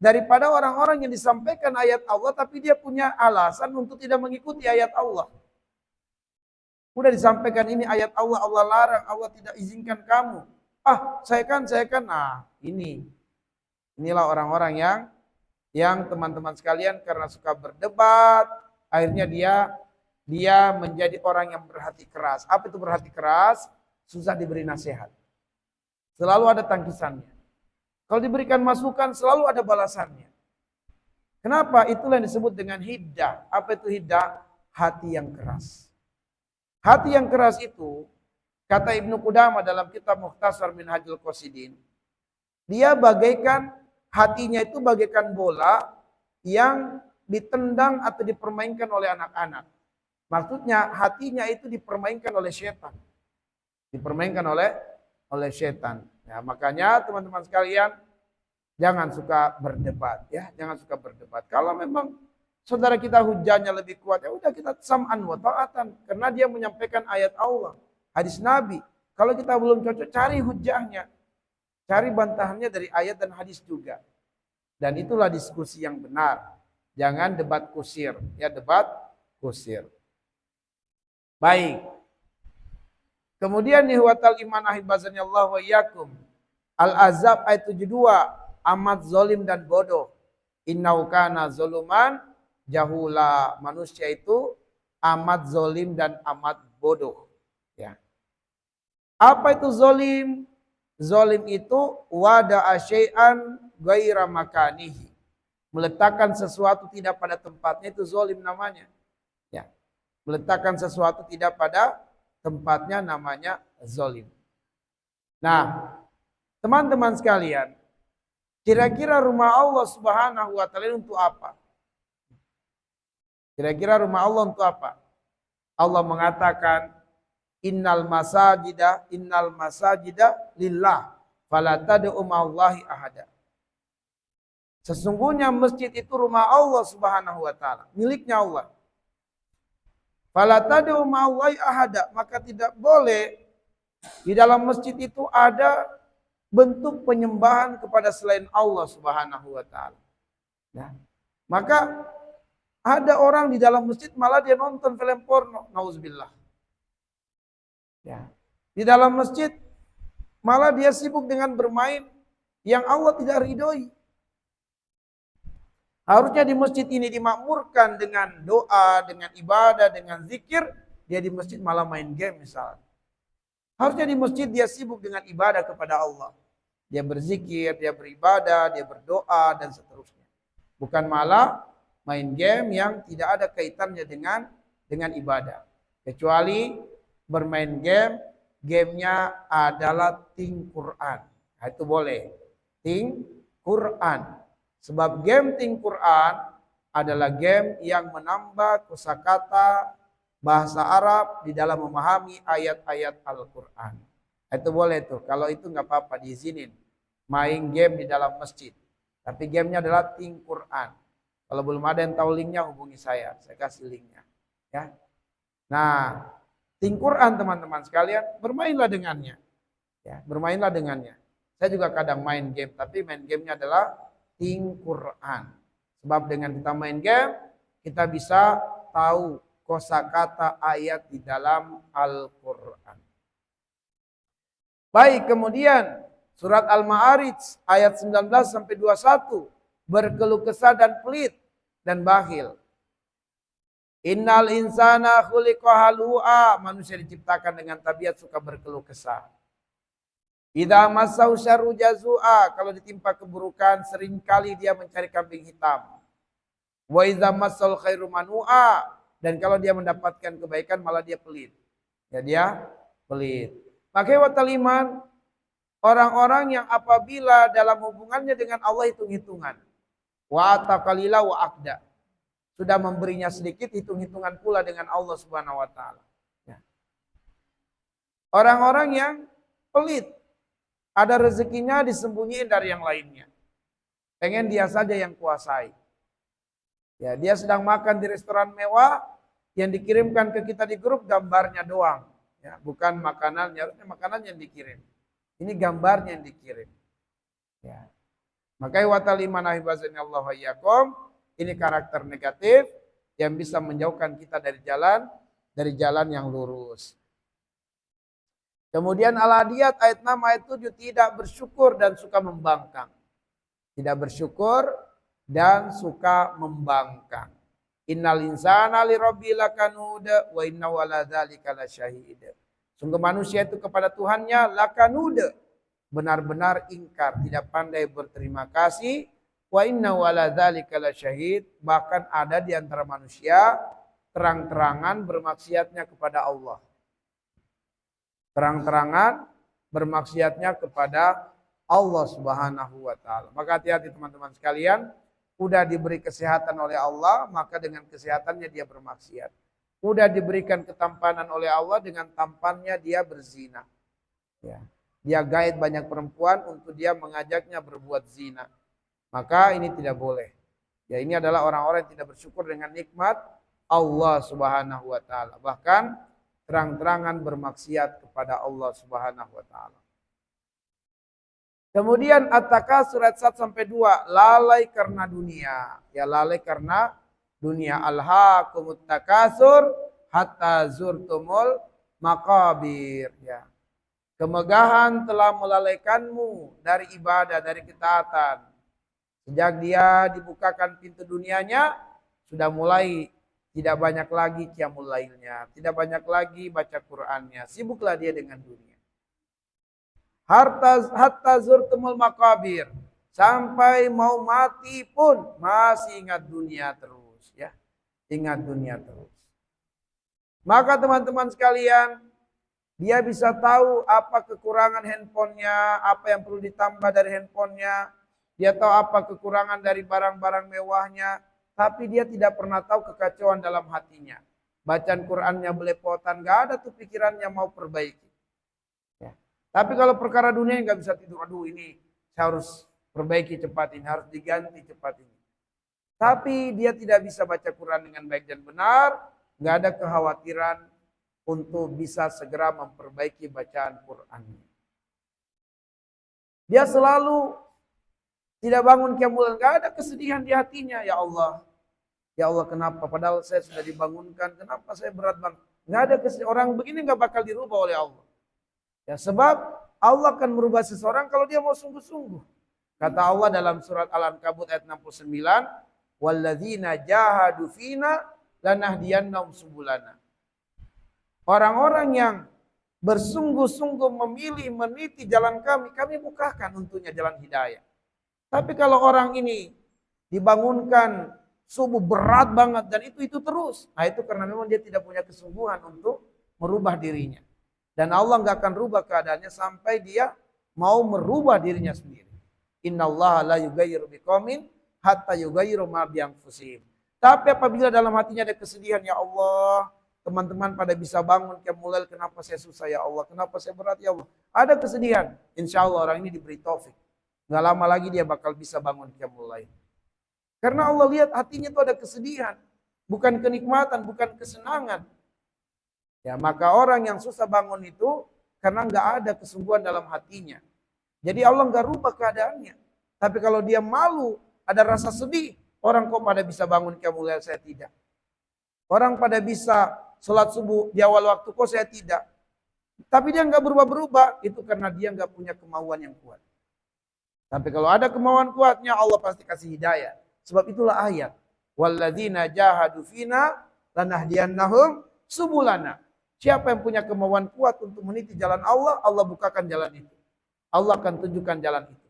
daripada orang-orang yang disampaikan ayat Allah tapi dia punya alasan untuk tidak mengikuti ayat Allah. Udah disampaikan ini ayat Allah, Allah larang, Allah tidak izinkan kamu. Saya kan. Nah, inilah orang-orang yang teman-teman sekalian karena suka berdebat, akhirnya dia menjadi orang yang berhati keras. Apa itu berhati keras? Susah diberi nasihat. Selalu ada tangkisannya. Kalau diberikan masukan selalu ada balasannya. Kenapa? Itulah yang disebut dengan hiddah. Apa itu hiddah? Hati yang keras. Hati yang keras itu, kata Ibnu Qudamah dalam kitab Mukhtasar Minhajul Qasidin, dia bagaikan, hatinya itu bagaikan bola yang ditendang atau dipermainkan oleh anak-anak. Maksudnya hatinya itu dipermainkan oleh setan. Dipermainkan oleh setan. Ya, makanya teman-teman sekalian, jangan suka berdebat ya, jangan suka berdebat. Kalau memang saudara kita hujahnya lebih kuat, ya udah kita sam'an wa ta'atan karena dia menyampaikan ayat Allah, hadis Nabi. Kalau kita belum cocok, cari hujahnya. Cari bantahannya dari ayat dan hadis juga. Dan itulah diskusi yang benar. Jangan debat kusir, ya debat kusir. Baik. Kemudian nihwatal iman ahibazani Allah wa iyyakum. Al-Azab ayat 72, amat zolim dan bodoh. Innau kana zoluman jahula. Manusia itu amat zolim dan amat bodoh. Ya. Apa itu zolim? Zolim itu wada'a syai'an ghaira makanihi. Meletakkan sesuatu tidak pada tempatnya, itu zolim namanya. Ya. Meletakkan sesuatu tidak pada tempatnya namanya zolim. Nah, teman-teman sekalian, kira-kira rumah Allah Subhanahu wa taala untuk apa? Kira-kira rumah Allah untuk apa? Allah mengatakan innal masajida lillah fala tad'u ma'allahi ahada. Sesungguhnya masjid itu rumah Allah Subhanahu wa taala, miliknya Allah. Fala tad'u ma'allahi ahada, maka tidak boleh di dalam masjid itu ada bentuk penyembahan kepada selain Allah Subhanahu wa taala. Ya. Maka ada orang di dalam masjid malah dia nonton film porno, nauzubillah. Ya. Di dalam masjid malah dia sibuk dengan bermain yang Allah tidak ridhoi. Harusnya di masjid ini dimakmurkan dengan doa, dengan ibadah, dengan zikir. Dia di masjid malah main game misalnya. Harusnya di masjid dia sibuk dengan ibadah kepada Allah. Dia berzikir, dia beribadah, dia berdoa, dan seterusnya. Bukan malah main game yang tidak ada kaitannya dengan ibadah. Kecuali bermain game, gamenya adalah ting Quran. Nah, itu boleh. Ting Quran. Sebab game ting Quran adalah game yang menambah kosakata bahasa Arab di dalam memahami ayat-ayat Al-Quran. Itu boleh tuh. Kalau itu nggak apa-apa, diizinin main game di dalam masjid. Tapi gamenya adalah ting Quran. Kalau belum ada yang tahu linknya, hubungi saya kasih linknya. Ya. Nah, ting Quran teman-teman sekalian, bermainlah dengannya. Ya, bermainlah dengannya. Saya juga kadang main game, tapi main gamenya adalah ting Quran. Sebab dengan kita main game, kita bisa tahu kosakata ayat di dalam Al-Quran. Baik, kemudian surat Al-Ma'arij ayat 19 sampai 21, berkeluh kesah dan pelit dan bakhil. Innal insana khuliqa halu'a, manusia diciptakan dengan tabiat suka berkeluh kesah. Idza masau syarru jazua, kalau ditimpa keburukan seringkali dia mencari kambing hitam. Wa idza masal khairu manua, dan kalau dia mendapatkan kebaikan malah dia pelit. Ya dia pelit. Makanya wataliman, orang-orang yang apabila dalam hubungannya dengan Allah hitung-hitungan. Wa atakalila wa akda. Sudah memberinya sedikit, hitung-hitungan pula dengan Allah Subhanahu wa taala. Ya. Orang-orang yang pelit, ada rezekinya disembunyiin dari yang lainnya. Pengen dia saja yang kuasai. Ya, dia sedang makan di restoran mewah, yang dikirimkan ke kita di grup gambarnya doang. Ya, bukan makanannya, makanan yang dikirim. Ini gambarnya yang dikirim. Ya. Makanya watalimana hibazani Allah wa iyyakum, ini karakter negatif yang bisa menjauhkan kita dari jalan yang lurus. Kemudian Al-Adiyat ayat 6 ayat 7 tidak bersyukur dan suka membangkang. Tidak bersyukur dan suka membangkang. Innal insana lirabbil lakanud wa innahu ala dzalika lasyahid. Sungguh manusia itu kepada Tuhannya lakanud, benar-benar ingkar, tidak pandai berterima kasih. Wa innahu ala dzalika lasyahid, bahkan ada di antara manusia terang-terangan bermaksiatnya kepada Allah. Terang-terangan bermaksiatnya kepada Allah Subhanahu wa taala. Maka hati-hati teman-teman sekalian, udah diberi kesehatan oleh Allah, maka dengan kesehatannya dia bermaksiat. Udah diberikan ketampanan oleh Allah, dengan tampannya dia berzina. Ya. Dia gaet banyak perempuan untuk dia mengajaknya berbuat zina. Maka ini tidak boleh. Ya, ini adalah orang-orang yang tidak bersyukur dengan nikmat Allah Subhanahu wa taala. Bahkan terang-terangan bermaksiat kepada Allah Subhanahu wa taala. Kemudian At-Takatsur surat 1 sampai 2, lalai karena dunia. Ya, lalai karena dunia. Alhaakumut takatsur hatta zurtumul maqabir. Ya. Kemegahan telah melalaikanmu dari ibadah, dari ketaatan. Sejak dia dibukakan pintu dunianya, sudah mulai tidak banyak lagi qiyamul lailnya, tidak banyak lagi baca Qur'annya. Sibuklah dia dengan dunia. Hatta zurtumul maqabir, sampai mau mati pun masih ingat dunia terus, ya. Ingat dunia terus. Maka teman-teman sekalian, dia bisa tahu apa kekurangan handphonenya, apa yang perlu ditambah dari handphonenya. Dia tahu apa kekurangan dari barang-barang mewahnya, tapi dia tidak pernah tahu kekacauan dalam hatinya. Bacaan Qur'annya belepotan, gak ada tuh pikirannya mau perbaiki. Ya. Tapi kalau perkara dunia nggak bisa tidur, aduh ini saya harus perbaiki cepat ini, harus diganti cepat ini. Tapi dia tidak bisa baca Quran dengan baik dan benar, nggak ada kekhawatiran untuk bisa segera memperbaiki bacaan Qurannya. Dia selalu tidak bangun qiyamul, nggak ada kesedihan di hatinya. Ya Allah kenapa? Padahal saya sudah dibangunkan, kenapa saya berat banget? Nggak ada kesedihan. Orang begini nggak bakal dirubah oleh Allah. Ya, sebab Allah akan merubah seseorang kalau dia mau sungguh-sungguh. Kata Allah dalam surat Al-Ankabut ayat 69, walladzina jahadu fina lanahdiyannahum subulana. Orang-orang yang bersungguh-sungguh memilih meniti jalan kami bukakan untuknya jalan hidayah. Tapi kalau orang ini dibangunkan subuh berat banget dan itu terus, nah itu karena memang dia tidak punya kesungguhan untuk merubah dirinya. Dan Allah nggak akan rubah keadaannya sampai dia mau merubah dirinya sendiri. Innallaha la yughayyiru biqaumin hatta yughayyiru ma bi anfusihim. Tapi apabila dalam hatinya ada kesedihan, ya Allah, teman-teman pada bisa bangun qiyamul lail, kenapa saya susah ya Allah, kenapa saya berat ya Allah. Ada kesedihan, insya Allah orang ini diberi taufik. Nggak lama lagi dia bakal bisa bangun qiyamul lail. Karena Allah lihat hatinya itu ada kesedihan, bukan kenikmatan, bukan kesenangan. Ya, maka orang yang susah bangun itu karena nggak ada kesungguhan dalam hatinya. Jadi Allah nggak rubah keadaannya. Tapi kalau dia malu, ada rasa sedih, orang kok pada bisa bangun qiyamul lail, saya tidak. Orang pada bisa sholat subuh di awal waktu, kok saya tidak. Tapi dia nggak berubah-berubah, itu karena dia nggak punya kemauan yang kuat. Tapi kalau ada kemauan kuatnya, Allah pasti kasih hidayah. Sebab itulah ayat, walladzina jahadu fina lanahdiyannahum subulana. Siapa yang punya kemauan kuat untuk meniti jalan Allah, Allah bukakan jalan itu. Allah akan tunjukkan jalan itu.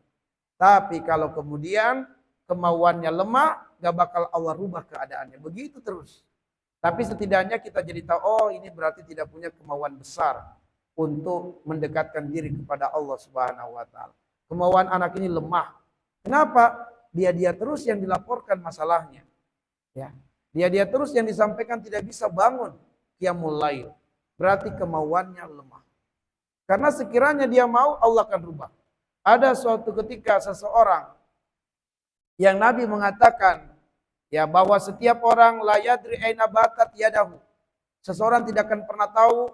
Tapi kalau kemudian kemauannya lemah, gak bakal Allah rubah keadaannya. Begitu terus. Tapi setidaknya kita jadi tahu, oh ini berarti tidak punya kemauan besar untuk mendekatkan diri kepada Allah Subhanahu wa taala. Kemauan anak ini lemah. Kenapa? dia terus yang dilaporkan masalahnya. Ya. Dia terus yang disampaikan tidak bisa bangun qiyamul lail. Berarti kemauannya lemah. Karena sekiranya dia mau, Allah akan rubah. Ada suatu ketika seseorang yang Nabi mengatakan ya bahwa setiap orang la yadri aina batat yadahu. Seseorang tidak akan pernah tahu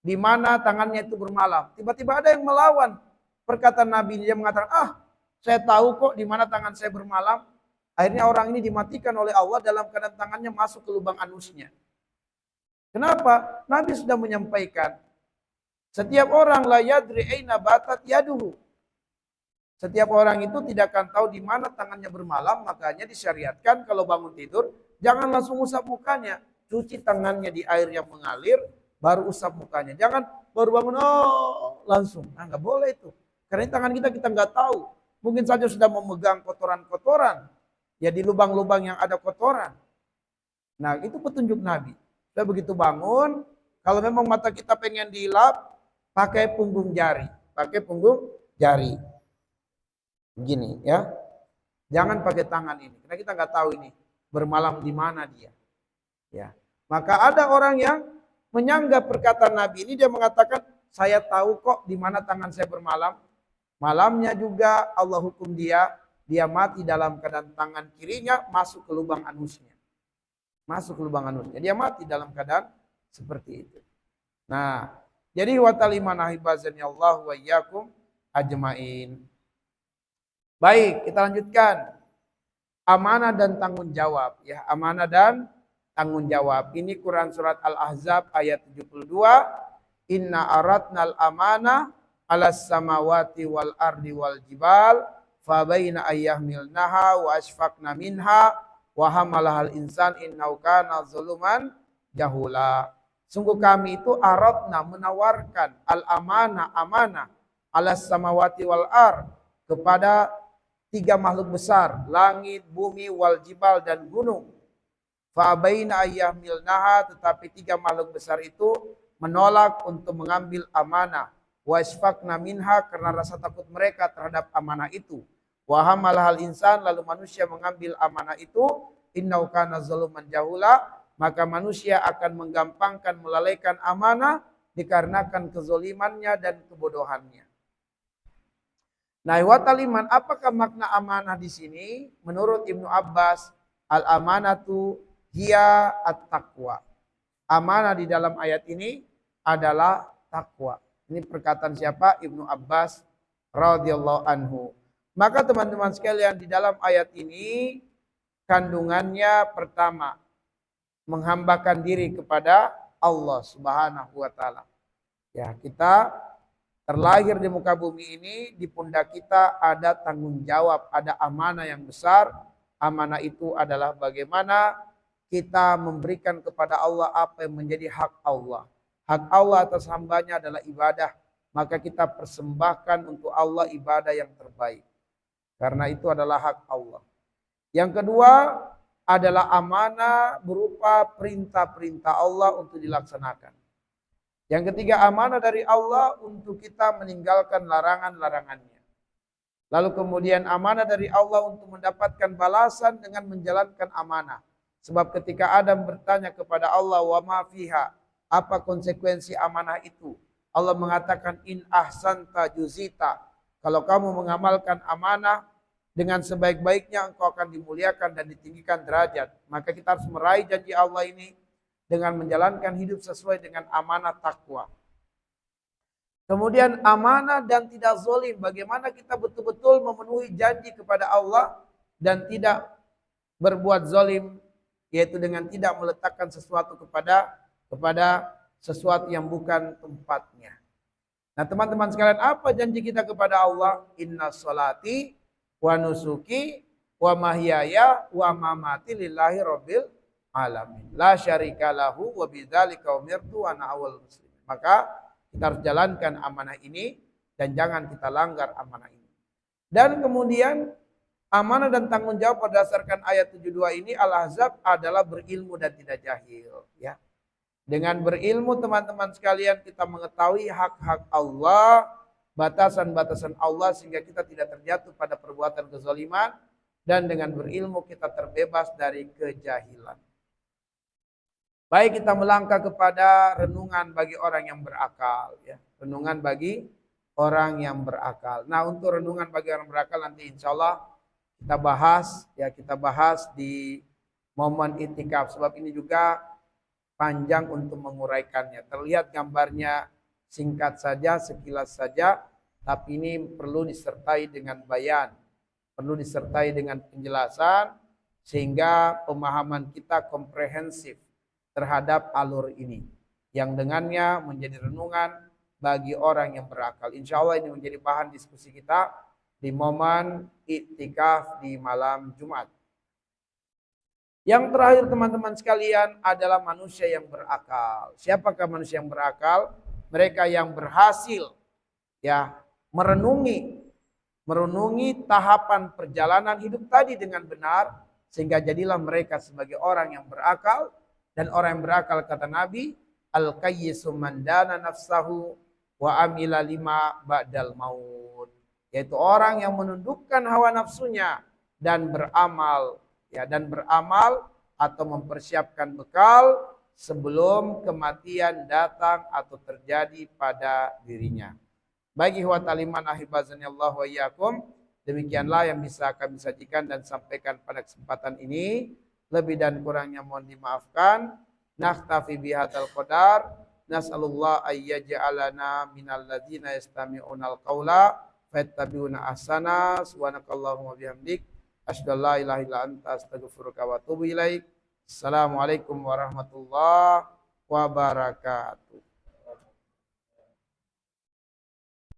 di mana tangannya itu bermalam. Tiba-tiba ada yang melawan perkataan Nabi. Dia mengatakan, saya tahu kok di mana tangan saya bermalam. Akhirnya orang ini dimatikan oleh Allah dalam keadaan tangannya masuk ke lubang anusnya. Kenapa? Nabi sudah menyampaikan, setiap orang la yadri aina batat yaduhu. Setiap orang itu tidak akan tahu di mana tangannya bermalam, makanya disyariatkan kalau bangun tidur jangan langsung usap mukanya, cuci tangannya di air yang mengalir, baru usap mukanya. Jangan baru bangun langsung. Nah, nggak boleh itu. Karena tangan kita nggak tahu. Mungkin saja sudah memegang kotoran-kotoran, ya di lubang-lubang yang ada kotoran. Nah, itu petunjuk Nabi. Sudah begitu bangun, kalau memang mata kita pengen dilap, pakai punggung jari, begini ya, jangan pakai tangan ini, karena kita nggak tahu ini bermalam di mana dia. Ya, maka ada orang yang menyanggah perkataan Nabi ini, dia mengatakan saya tahu kok di mana tangan saya bermalam. Malamnya juga Allah hukum dia mati dalam keadaan tangan kirinya masuk ke lubang anusnya. Dia mati dalam keadaan seperti itu. Nah, jadi wa talimana hibazani Allah wa iyyakum ajmain. Baik, kita lanjutkan. Amanah dan tanggung jawab. Ya, amanah dan tanggung jawab. Ini Quran surat Al-Ahzab ayat 72. Inna aradnal amanah alas samawati wal ardi wal jibal fabaina ayyahmilnaha wa asfaqna minha wa hamalahal insan innahu kana zaluman jahula. Sungguh kami itu aradna menawarkan al-amanah amanah alas samawati wal ard kepada 3 makhluk besar, langit, bumi, wal jibal dan gunung. Fa'abaina ayyahmilnaha, tetapi 3 makhluk besar itu menolak untuk mengambil amanah. Wa asfaqna minha, karena rasa takut mereka terhadap amanah itu. Wa hamalahal insan, lalu manusia mengambil amanah itu. Innahu kana zaluman jahula, maka manusia akan menggampangkan melalaikan amanah dikarenakan kezolimannya dan kebodohannya. Nah, wa taliman, apakah makna amanah di sini? Menurut Ibnu Abbas, al-amanatu hiya at-taqwa. Amanah di dalam ayat ini adalah takwa. Ini perkataan siapa? Ibnu Abbas radhiyallahu anhu. Maka teman-teman sekalian, di dalam ayat ini kandungannya pertama, menghambakan diri kepada Allah Subhanahu wa taala. Ya, kita terlahir di muka bumi ini, di pundak kita ada tanggung jawab, ada amanah yang besar. Amanah itu adalah bagaimana kita memberikan kepada Allah apa yang menjadi hak Allah. Hak Allah atas hambanya adalah ibadah. Maka kita persembahkan untuk Allah ibadah yang terbaik. Karena itu adalah hak Allah. Yang kedua adalah amanah berupa perintah-perintah Allah untuk dilaksanakan. Yang ketiga, amanah dari Allah untuk kita meninggalkan larangan-larangannya. Lalu kemudian amanah dari Allah untuk mendapatkan balasan dengan menjalankan amanah. Sebab ketika Adam bertanya kepada Allah, wa ma fiha, apa konsekuensi amanah itu? Allah mengatakan, in ahsanta juzita. Kalau kamu mengamalkan amanah dengan sebaik-baiknya, engkau akan dimuliakan dan ditinggikan derajat. Maka kita harus meraih janji Allah ini dengan menjalankan hidup sesuai dengan amanah takwa. Kemudian amanah dan tidak zalim. Bagaimana kita betul-betul memenuhi janji kepada Allah dan tidak berbuat zalim, yaitu dengan tidak meletakkan sesuatu kepada sesuatu yang bukan tempatnya. Nah, teman-teman sekalian, apa janji kita kepada Allah? Inna sholati wa nusuki wa mahyaya wa mamati lillahi rabbil alamin. La syarika lahu wa bidzalika umirtu wa ana awwalul muslimin. Maka kita harus jalankan amanah ini dan jangan kita langgar amanah ini. Dan kemudian amanah dan tanggung jawab berdasarkan ayat 72 ini Al-Ahzab adalah berilmu dan tidak jahil, ya. Dengan berilmu teman-teman sekalian kita mengetahui hak-hak Allah, batasan-batasan Allah sehingga kita tidak terjatuh pada perbuatan kezaliman. dan dengan berilmu kita terbebas dari kejahilan. Baik, kita melangkah kepada renungan bagi orang yang berakal, ya. Renungan bagi orang yang berakal. Nah, untuk renungan bagi orang berakal nanti insya Allah kita bahas di momen itikaf, sebab ini juga panjang untuk menguraikannya. Terlihat gambarnya singkat saja, sekilas saja, tapi ini perlu disertai dengan bayan, perlu disertai dengan penjelasan sehingga pemahaman kita komprehensif terhadap alur ini, yang dengannya menjadi renungan bagi orang yang berakal. Insya Allah ini menjadi bahan diskusi kita di momen iktikaf di malam Jumat. Yang terakhir teman-teman sekalian adalah manusia yang berakal. Siapakah manusia yang berakal? Mereka yang berhasil ya merenungi tahapan perjalanan hidup tadi dengan benar, sehingga jadilah mereka sebagai orang yang berakal. Dan orang yang berakal, kata Nabi, al-qayyisu man dana nafsahu wa amila lima ba'dal maut. Yaitu orang yang menundukkan hawa nafsunya dan beramal, atau mempersiapkan bekal sebelum kematian datang atau terjadi pada dirinya. Bagi ihwat aliman ahibazanillah wa iyyakum, demikianlah yang bisa kami sajikan dan sampaikan pada kesempatan ini. Lebih dan kurangnya mohon dimaafkan. Naktafi bihadzal qadar. Nas'alullah ayyaj'alana minal ladzina yastami'unal qaula fayattabi'una ahsana. Subhanakallahumma bihamdik asyhadu an la ilaha illa anta astaghfiruka wa atubu ilaik. Assalamualaikum warahmatullahi wabarakatuh.